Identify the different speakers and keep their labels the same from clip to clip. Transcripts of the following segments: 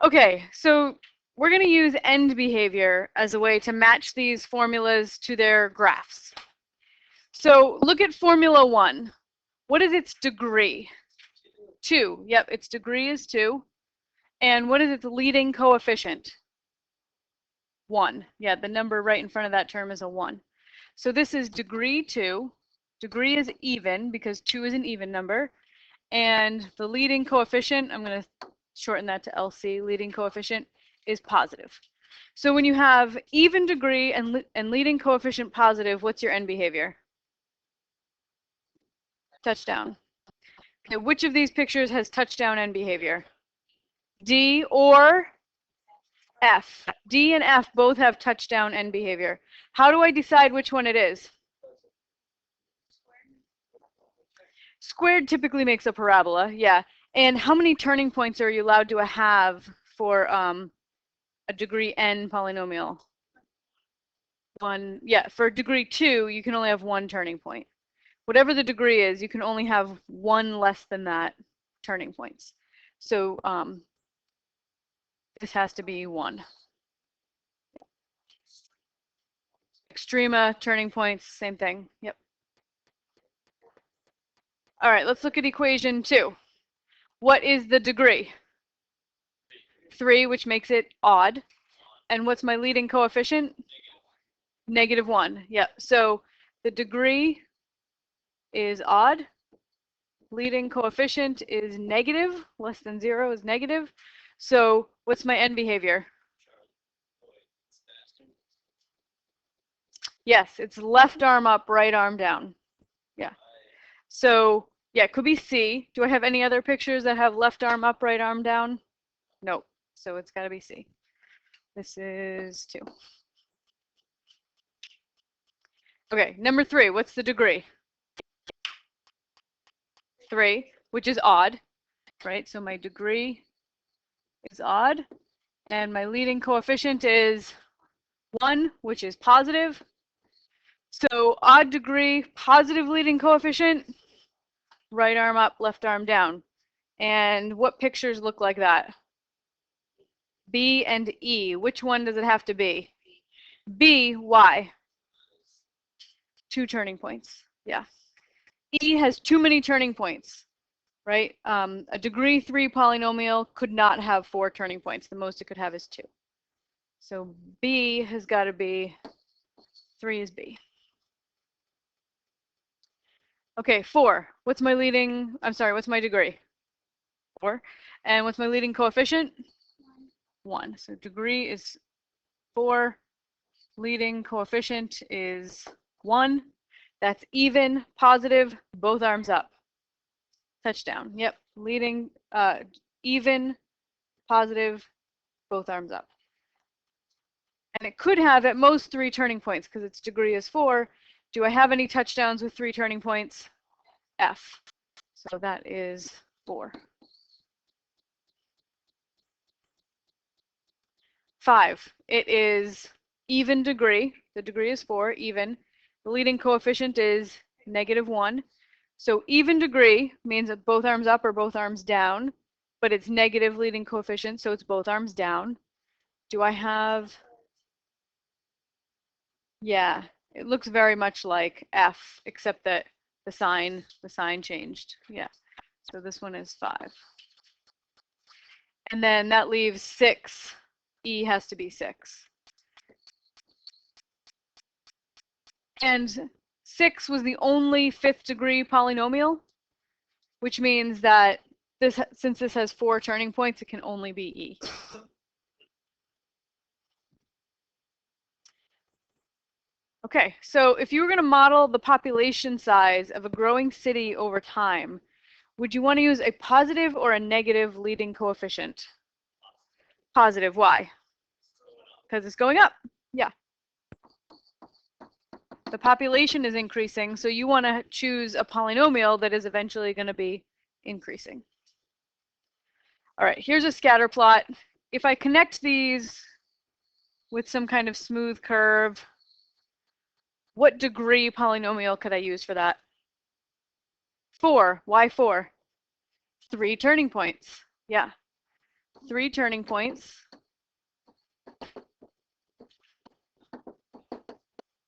Speaker 1: Okay, so we're going to use end behavior as a way to match these formulas to their graphs. So look at formula 1. What is its degree? 2. Yep, its degree is 2. And what is its leading coefficient? 1. Yeah, the number right in front of that term is a 1. So this is degree 2. Degree is even because 2 is an even number. And the leading coefficient, I'm going to shorten that to LC, leading coefficient, is positive. So when you have even degree and leading coefficient positive, what's your end behavior? Touchdown. Okay, which of these pictures has touchdown end behavior? D or F. D and F both have touchdown end behavior. How do I decide which one it is? Squared typically makes a parabola, yeah. And how many turning points are you allowed to have for a degree n polynomial? 1, yeah, for degree 2, you can only have 1 turning point. Whatever the degree is, you can only have 1 less than that turning points. So this has to be 1. Extrema, turning points, same thing. Yep. All right, let's look at equation 2. What is the degree? 3, which makes it odd. And what's my leading coefficient? -1. Yep. So the degree is odd. Leading coefficient is negative. Less than 0 is negative. So what's my end behavior? Yes, it's left arm up, right arm down. Yeah. So yeah, it could be C. Do I have any other pictures that have left arm up, right arm down? Nope. So it's got to be C. This is 2. Okay, number 3, what's the degree? 3, which is odd, right? So my degree is odd, and my leading coefficient is 1, which is positive. So odd degree, positive leading coefficient, right arm up, left arm down. And what pictures look like that? B and E. Which one does it have to be? B, why? 2 turning points. Yeah. E has too many turning points, right? A degree 3 polynomial could not have 4 turning points. The most it could have is 2. So B has got to be 3 is B. Okay, 4. What's my leading? I'm sorry, what's my degree? 4. And what's my leading coefficient? 1. So degree is 4. Leading coefficient is 1. That's even, positive, both arms up. Touchdown. Yep. Leading, even, positive, both arms up. And it could have at most 3 turning points because its degree is 4. Do I have any touchdowns with 3 turning points? F. So that is 4. 5. It is even degree. The degree is 4, even. The leading coefficient is -1. So even degree means that both arms up or both arms down, but it's negative leading coefficient, so it's both arms down. Do I have? Yeah, it looks very much like F, except that the sign changed. Yeah. So this one is 5. And then that leaves 6. E has to be 6. And 6 was the only 5th degree polynomial, which means that this, since this has 4 turning points, it can only be E. Okay, so if you were going to model the population size of a growing city over time, would you want to use a positive or a negative leading coefficient? Positive. Why? Because it's going up. Yeah. The population is increasing, so you want to choose a polynomial that is eventually going to be increasing. All right, here's a scatter plot. If I connect these with some kind of smooth curve, what degree polynomial could I use for that? 4. Why 4? 3 turning points. Yeah. 3 turning points,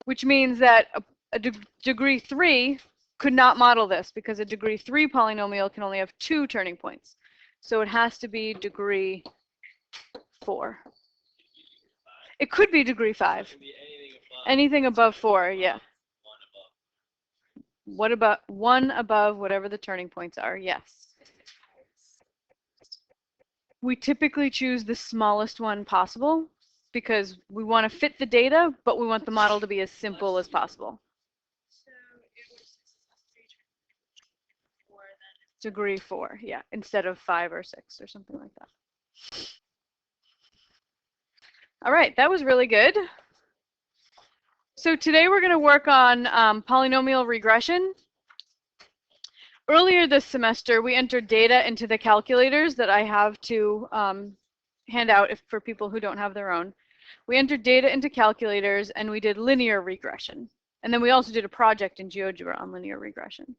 Speaker 1: which means that a degree 3 could not model this because a degree 3 polynomial can only have 2 turning points. So it has to be degree 4. It could be degree 5. Anything above 4, yeah. What about 1 above whatever the turning points are? Yes. We typically choose the smallest one possible because we want to fit the data, but we want the model to be as simple as possible. Degree 4, yeah, instead of 5 or 6 or something like that. All right, that was really good. So today we're going to work on polynomial regression. Earlier this semester, we entered data into the calculators that I have to hand out for people who don't have their own. We entered data into calculators and we did linear regression. And then we also did a project in GeoGebra on linear regression.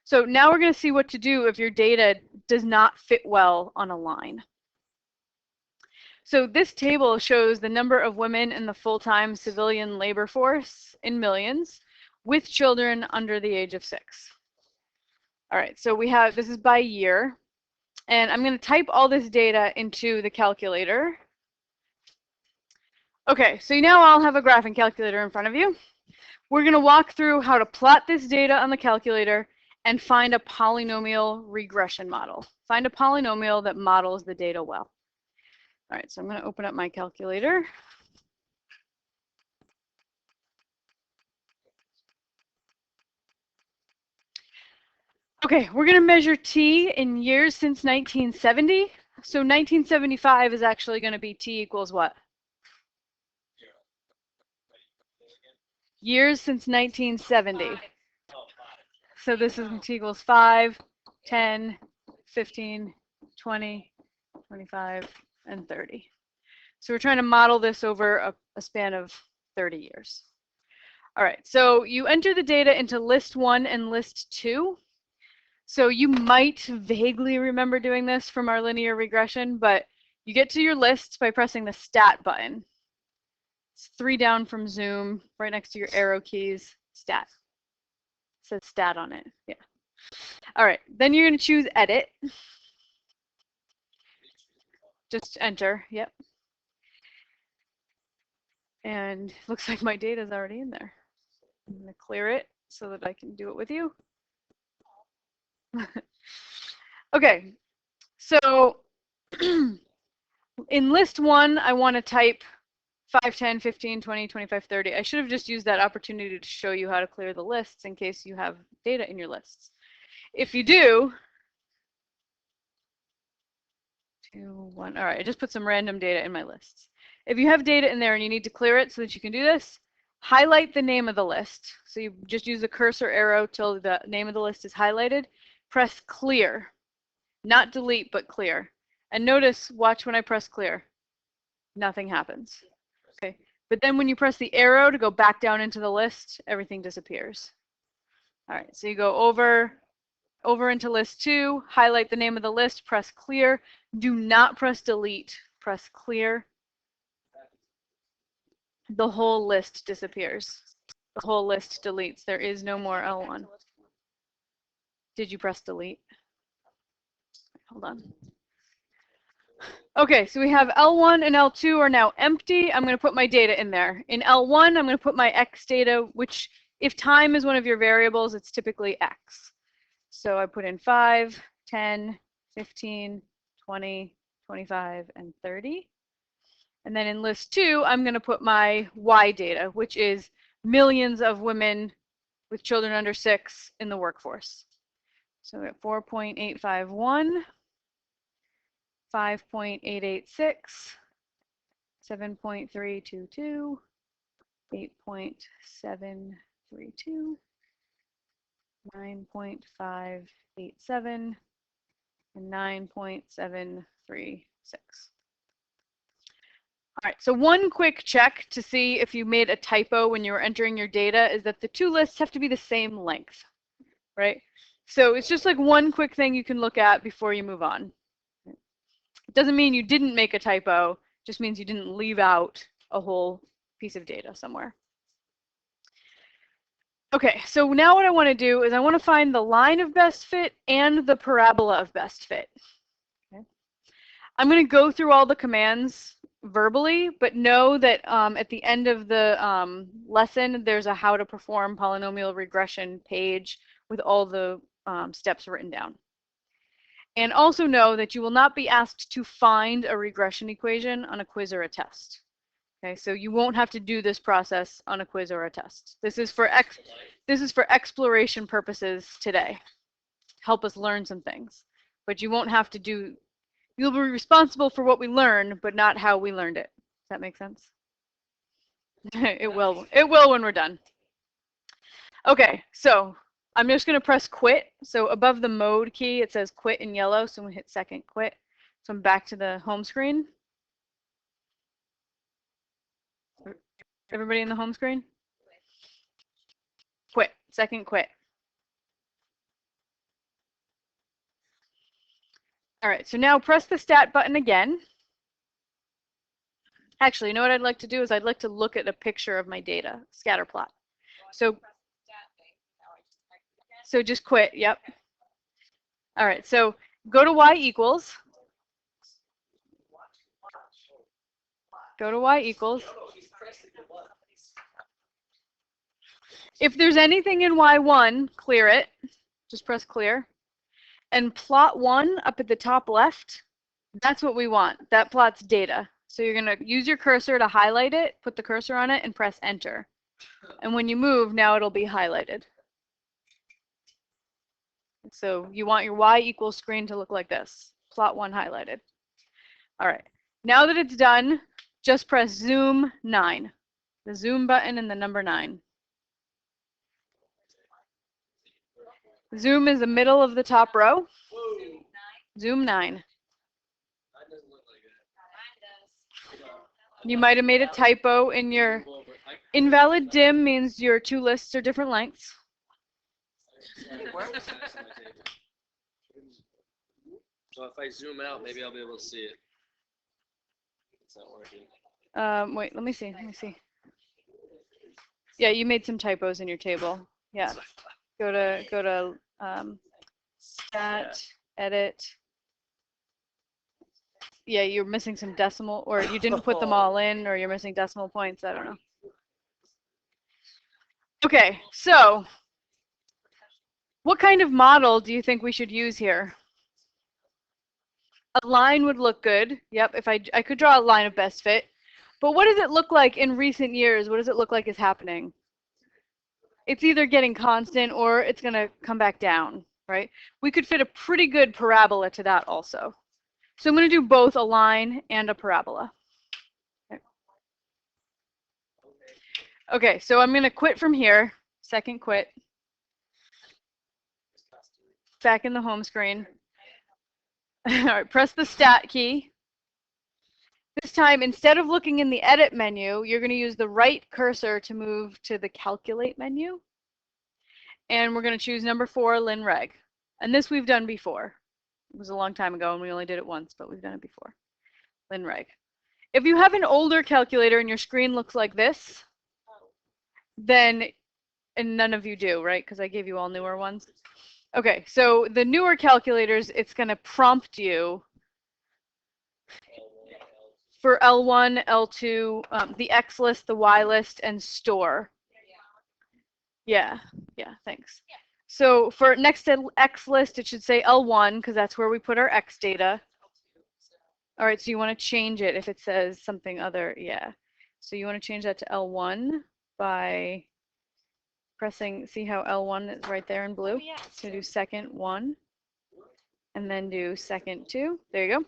Speaker 1: So now we're going to see what to do if your data does not fit well on a line. So this table shows the number of women in the full-time civilian labor force in millions with children under the age of 6. All right, so we have, this is by year, and I'm going to type all this data into the calculator. Okay, so you now all have a graphing calculator in front of you. We're going to walk through how to plot this data on the calculator and find a polynomial regression model. Find a polynomial that models the data well. All right, so I'm going to open up my calculator. Okay, we're going to measure t in years since 1970. So 1975 is actually going to be t equals what? Years since 1970. So this is t equals 5, 10, 15, 20, 25, and 30. So we're trying to model this over a span of 30 years. All right, so you enter the data into list 1 and list 2. So you might vaguely remember doing this from our linear regression, but you get to your lists by pressing the stat button. It's 3 down from zoom, right next to your arrow keys, stat. It says stat on it, yeah. All right, then you're going to choose edit. Just enter, yep. And looks like my data is already in there. I'm going to clear it so that I can do it with you. Okay, so in list 1, I want to type 5, 10, 15, 20, 25, 30. I should have just used that opportunity to show you how to clear the lists in case you have data in your lists. If you do, 2, 1, all right, I just put some random data in my lists. If you have data in there and you need to clear it so that you can do this, highlight the name of the list. So you just use the cursor arrow till the name of the list is highlighted. Press clear, not delete, but clear. And notice, watch when I press clear, nothing happens. Okay, but then when you press the arrow to go back down into the list, everything disappears. All right, so you go over into list 2, highlight the name of the list, press clear. Do not press delete, press clear. The whole list disappears. The whole list deletes. There is no more L1. Did you press delete? Hold on. Okay, so we have L1 and L2 are now empty. I'm going to put my data in there. In L1, I'm going to put my X data, which if time is one of your variables, it's typically X. So I put in 5, 10, 15, 20, 25, and 30. And then in list 2, I'm going to put my Y data, which is millions of women with children under 6 in the workforce. So at 4.851, 5.886, 7.322, 8.732, 9.587, and 9.736. All right, so one quick check to see if you made a typo when you were entering your data is that the 2 lists have to be the same length, right? So it's just like one quick thing you can look at before you move on. It doesn't mean you didn't make a typo, it just means you didn't leave out a whole piece of data somewhere. Okay, so now what I want to do is I want to find the line of best fit and the parabola of best fit. Okay. I'm going to go through all the commands verbally, but know that at the end of the lesson, there's a how to perform polynomial regression page with all the steps written down. And also know that you will not be asked to find a regression equation on a quiz or a test. Okay, so you won't have to do this process on a quiz or a test. This is for exploration purposes today. Help us learn some things. But you won't have to do, you'll be responsible for what we learn, but not how we learned it. Does that make sense? It will when we're done. Okay, so I'm just going to press quit. So above the mode key, it says quit in yellow. So I'm going to hit second quit. So I'm back to the home screen. Everybody in the home screen? Quit. Second quit. All right, so now press the stat button again. Actually, you know what I'd like to do is I'd like to look at a picture of my data, scatter plot. So just quit, yep. All right, so go to y equals. Go to y equals. If there's anything in y1, clear it. Just press clear. And plot 1 up at the top left, that's what we want. That plots data. So you're going to use your cursor to highlight it, put the cursor on it, and press enter. And when you move, now it'll be highlighted. So you want your y equals screen to look like this. Plot 1 highlighted. All right. Now that it's done, just press zoom 9. The zoom button and the number 9. Zoom is the middle of the top row. Zoom 9. You might have made a typo in your invalid dim means your two lists are different lengths.
Speaker 2: So if I zoom out, maybe I'll be able to see it. It's not working.
Speaker 1: Wait, let me see. Yeah, you made some typos in your table. Yeah. Go to stat, edit. Yeah, you're missing some decimal, or you didn't put them all in, or you're missing decimal points. I don't know. Okay, so what kind of model do you think we should use here? A line would look good. Yep, if I could draw a line of best fit. But what does it look like in recent years? What does it look like is happening? It's either getting constant or it's going to come back down, right? We could fit a pretty good parabola to that also. So I'm going to do both a line and a parabola. Okay, so I'm going to quit from here. Second quit. Back in the home screen. All right, press the stat key. This time, instead of looking in the edit menu, you're going to use the right cursor to move to the calculate menu. And we're going to choose number 4, lin reg. And this we've done before. It was a long time ago and we only did it once, but we've done it before. Lin reg. If you have an older calculator and your screen looks like this, then, and none of you do, right? Because I gave you all newer ones. Okay, so the newer calculators, it's going to prompt you for L1, L2, the X list, the Y list, and store. Yeah, thanks. Yeah. So for next to X list, it should say L1 because that's where we put our X data. All right, so you want to change it if it says something other, yeah. So you want to change that to L1 by pressing, see how L1 is right there in blue? Yeah. So do second 1 and then do second 2. There you go.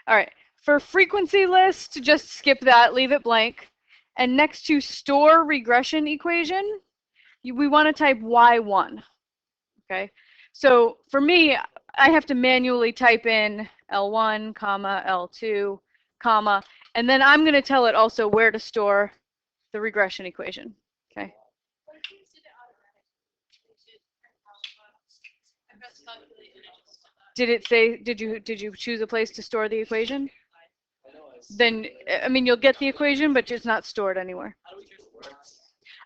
Speaker 1: All right, for frequency list, just skip that, leave it blank. And next to store regression equation, we want to type Y1. Okay, so for me, I have to manually type in L1, comma, L2, comma, and then I'm going to tell it also where to store the regression equation. Okay. Did it say, did you choose a place to store the equation? Then, I mean, you'll get the equation, but it's not stored anywhere.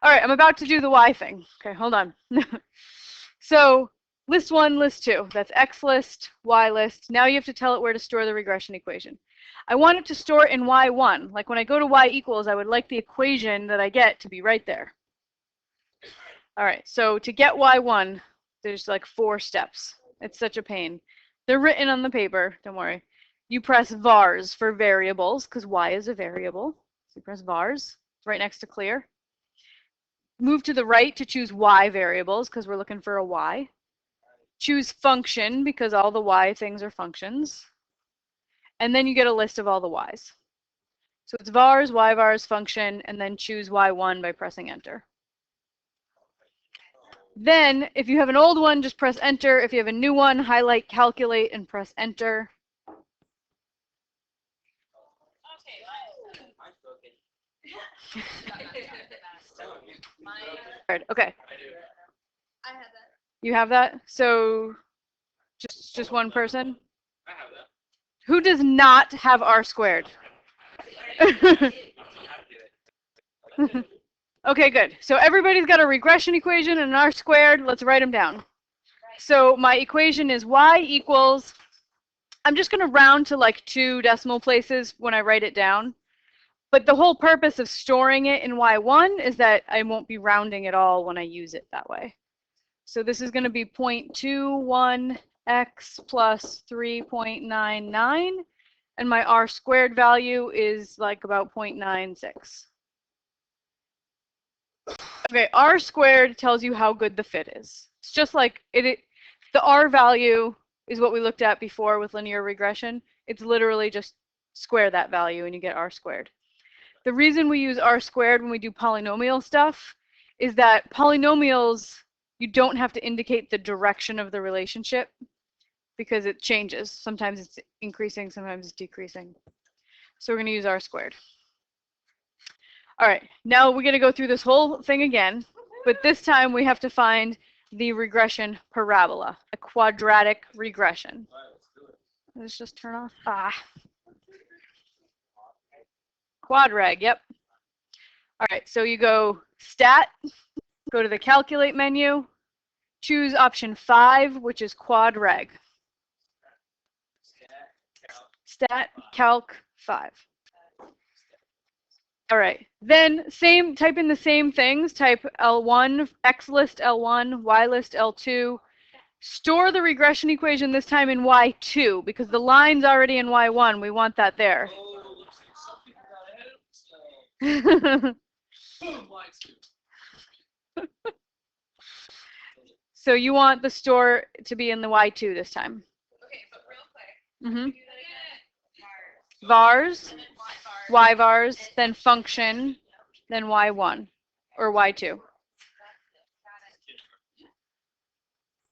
Speaker 1: All right, I'm about to do the y thing. Okay, hold on. So list 1, list 2. That's x list, y list. Now you have to tell it where to store the regression equation. I want it to store in y1. Like when I go to y equals, I would like the equation that I get to be right there. All right, so to get y1, there's like 4 steps. It's such a pain. They're written on the paper, don't worry. You press vars for variables, because y is a variable. So you press vars, it's right next to clear. Move to the right to choose y variables, because we're looking for a y. Choose function, because all the y things are functions. And then you get a list of all the y's. So it's vars, y vars, function, and then choose y1 by pressing enter. Then, if you have an old one, just press enter. If you have a new one, highlight calculate and press enter. Okay. I have that. You have that? So just one person? I have that. Who does not have r squared? Okay, good. So everybody's got a regression equation and an r squared. Let's write them down. So my equation is y equals, I'm just going to round to like 2 decimal places when I write it down. But the whole purpose of storing it in y1 is that I won't be rounding at all when I use it that way. So this is going to be 0.21x plus 3.99. And my r squared value is like about 0.96. Okay, r squared tells you how good the fit is. It's just like the r value is what we looked at before with linear regression. It's literally just square that value and you get r squared. The reason we use r squared when we do polynomial stuff is that polynomials, you don't have to indicate the direction of the relationship because it changes. Sometimes it's increasing, sometimes it's decreasing. So we're going to use r squared. All right, now we're going to go through this whole thing again, but this time we have to find the regression parabola, a quadratic regression. Let's just turn off. Quadreg, yep. All right, so you go stat, go to the calculate menu, choose option 5, which is quadreg. Stat, calc, 5. All right, then type in the same things. Type L1, X list L1, Y list L2. Store the regression equation this time in Y2 because the line's already in Y1. We want that there. So you want the store to be in the Y2 this time. Okay, but real quick. Vars, y vars, then function, then y1 or y2.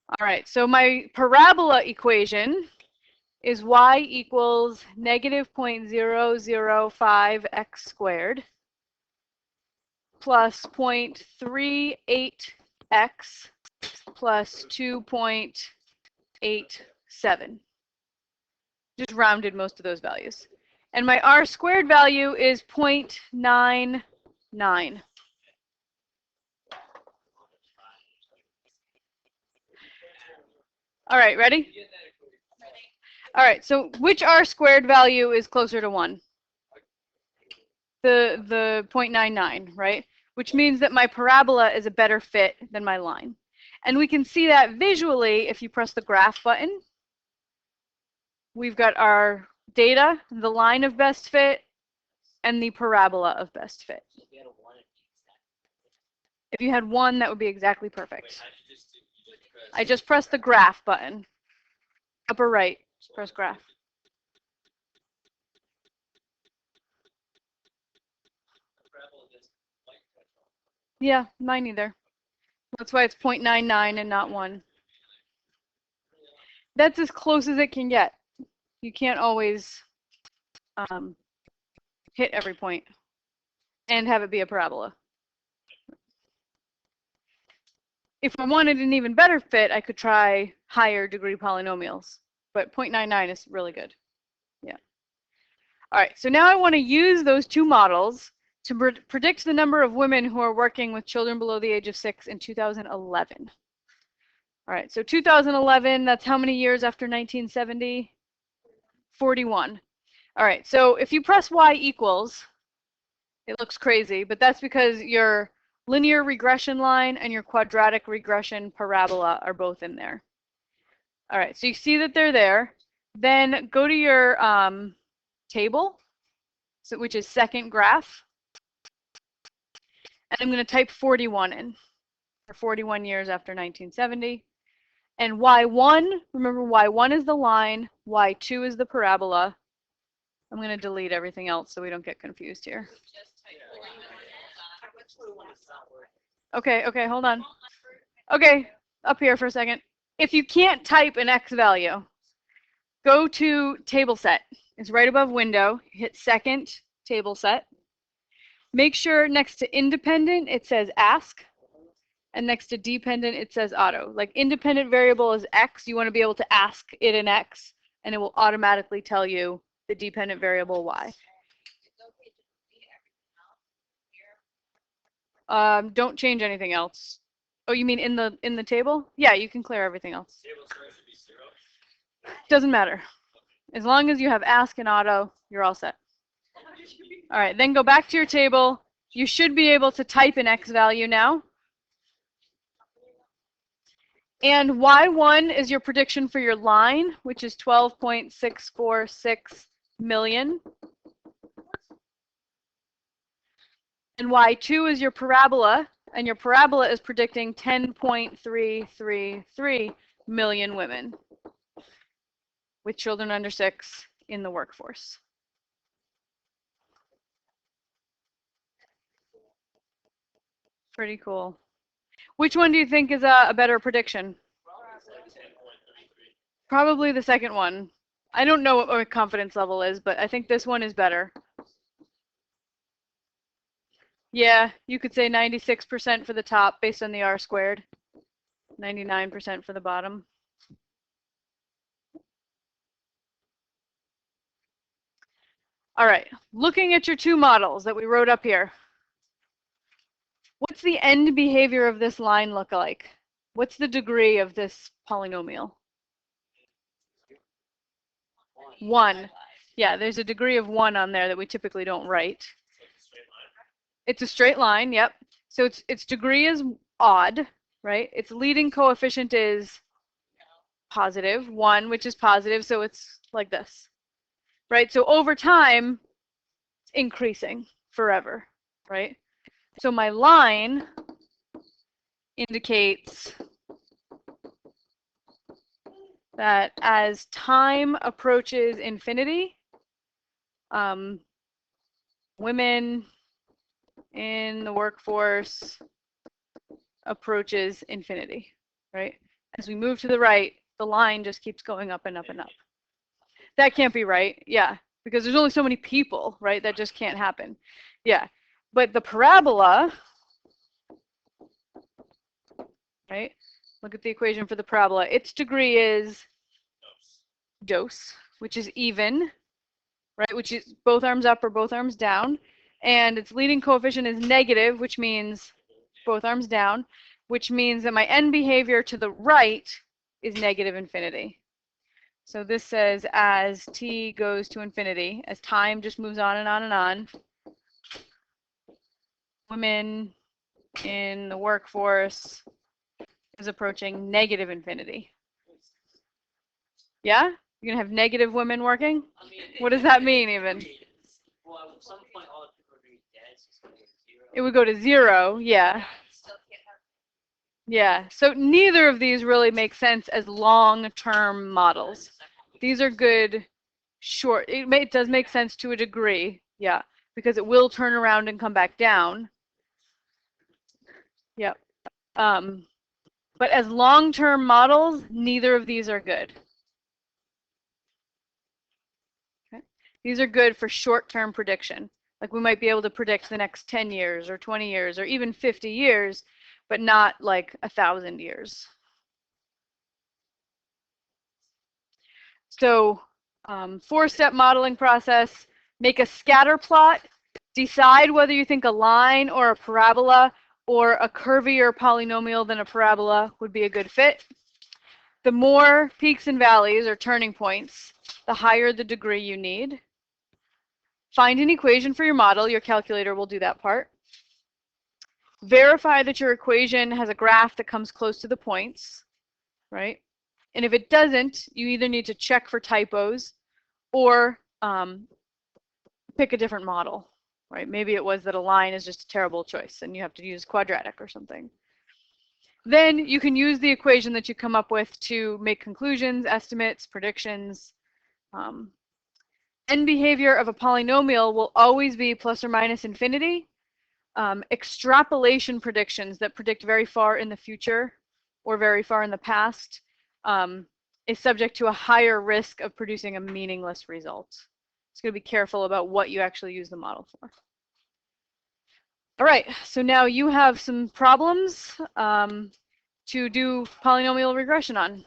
Speaker 1: All right, so my parabola equation is y equals negative 0.005x squared plus 0.38x plus 2.87. Just rounded most of those values. And my r squared value is 0.99. All right, ready? All right, so which r squared value is closer to 1? The 0.99, right? Which means that my parabola is a better fit than my line. And we can see that visually if you press the graph button. We've got our data, the line of best fit, and the parabola of best fit. If you had 1, that would be exactly perfect. I just pressed the graph button. Upper right, just press graph. Yeah, mine either. That's why it's 0.99 and not 1. That's as close as it can get. You can't always hit every point and have it be a parabola. If I wanted an even better fit, I could try higher degree polynomials. but 0.99 is really good. Yeah. All right, so now I want to use those two models to predict the number of women who are working with children below the age of 6 in 2011. All right, so 2011, that's how many years after 1970? 41. All right, so if you press y equals, it looks crazy, but that's because your linear regression line and your quadratic regression parabola are both in there. All right, so you see that they're there. Then go to your table, so, which is second graph. And I'm going to type 41 in for 41 years after 1970. And y1, remember y1 is the line, y2 is the parabola. I'm going to delete everything else so we don't get confused here. Okay, hold on. Okay, up here for a second. If you can't type an x value, go to table set. It's right above window. Hit second table set. Make sure next to independent it says ask, and next to dependent it says auto. Like independent variable is x, you want to be able to ask it an x, and it will automatically tell you the dependent variable y. Don't change anything else. Oh, you mean in the table? Yeah, you can clear everything else. Doesn't matter. As long as you have ask and auto, you're all set. All right, then go back to your table. You should be able to type an x value now. And y1 is your prediction for your line, which is 12.646 million. And y2 is your parabola, and your parabola is predicting 10.333 million women with children under 6 in the workforce. Pretty cool. Which one do you think is a better prediction? Probably the second one. I don't know what my confidence level is, but I think this one is better. Yeah, you could say 96% for the top based on the R squared, 99% for the bottom. All right, looking at your two models that we wrote up here, what's the end behavior of this line look like? What's the degree of this polynomial? 1. Yeah, there's a degree of 1 on there that we typically don't write. It's a straight line, yep. So its degree is odd, right? Its leading coefficient is positive, 1, which is positive, so it's like this, right? So over time, it's increasing forever, right? So my line indicates that as time approaches infinity, women in the workforce approaches infinity, right? As we move to the right, the line just keeps going up and up and up. That can't be right, yeah, because there's only so many people, right? That just can't happen. Yeah, but the parabola, right? Look at the equation for the parabola. Its degree is dose, which is even, right? Which is both arms up or both arms down. And its leading coefficient is negative, which means both arms down, which means that my end behavior to the right is negative infinity. So this says as t goes to infinity, as time just moves on and on and on, women in the workforce is approaching negative infinity. Yeah? You're going to have negative women working? I mean, what does that mean even? Well, at some point all the people are going to be dead, so it's going to go to 0. It would go to 0, yeah. Yeah, so neither of these really make sense as long-term models. These are good short. It does make sense to a degree, yeah, because it will turn around and come back down. Yep. But as long-term models, neither of these are good. Okay. These are good for short-term prediction. Like we might be able to predict the next 10 years or 20 years or even 50 years, but not like 1,000 years. So 4-step modeling process, make a scatter plot, decide whether you think a line or a parabola or a curvier polynomial than a parabola would be a good fit. The more peaks and valleys or turning points, the higher the degree you need. Find an equation for your model. Your calculator will do that part. Verify that your equation has a graph that comes close to the points, right? And if it doesn't, you either need to check for typos or pick a different model, right? Maybe it was that a line is just a terrible choice and you have to use quadratic or something. Then you can use the equation that you come up with to make conclusions, estimates, predictions. End behavior of a polynomial will always be plus or minus infinity. Extrapolation predictions that predict very far in the future or very far in the past is subject to a higher risk of producing a meaningless result. It's going to be careful about what you actually use the model for. All right, so now you have some problems to do polynomial regression on.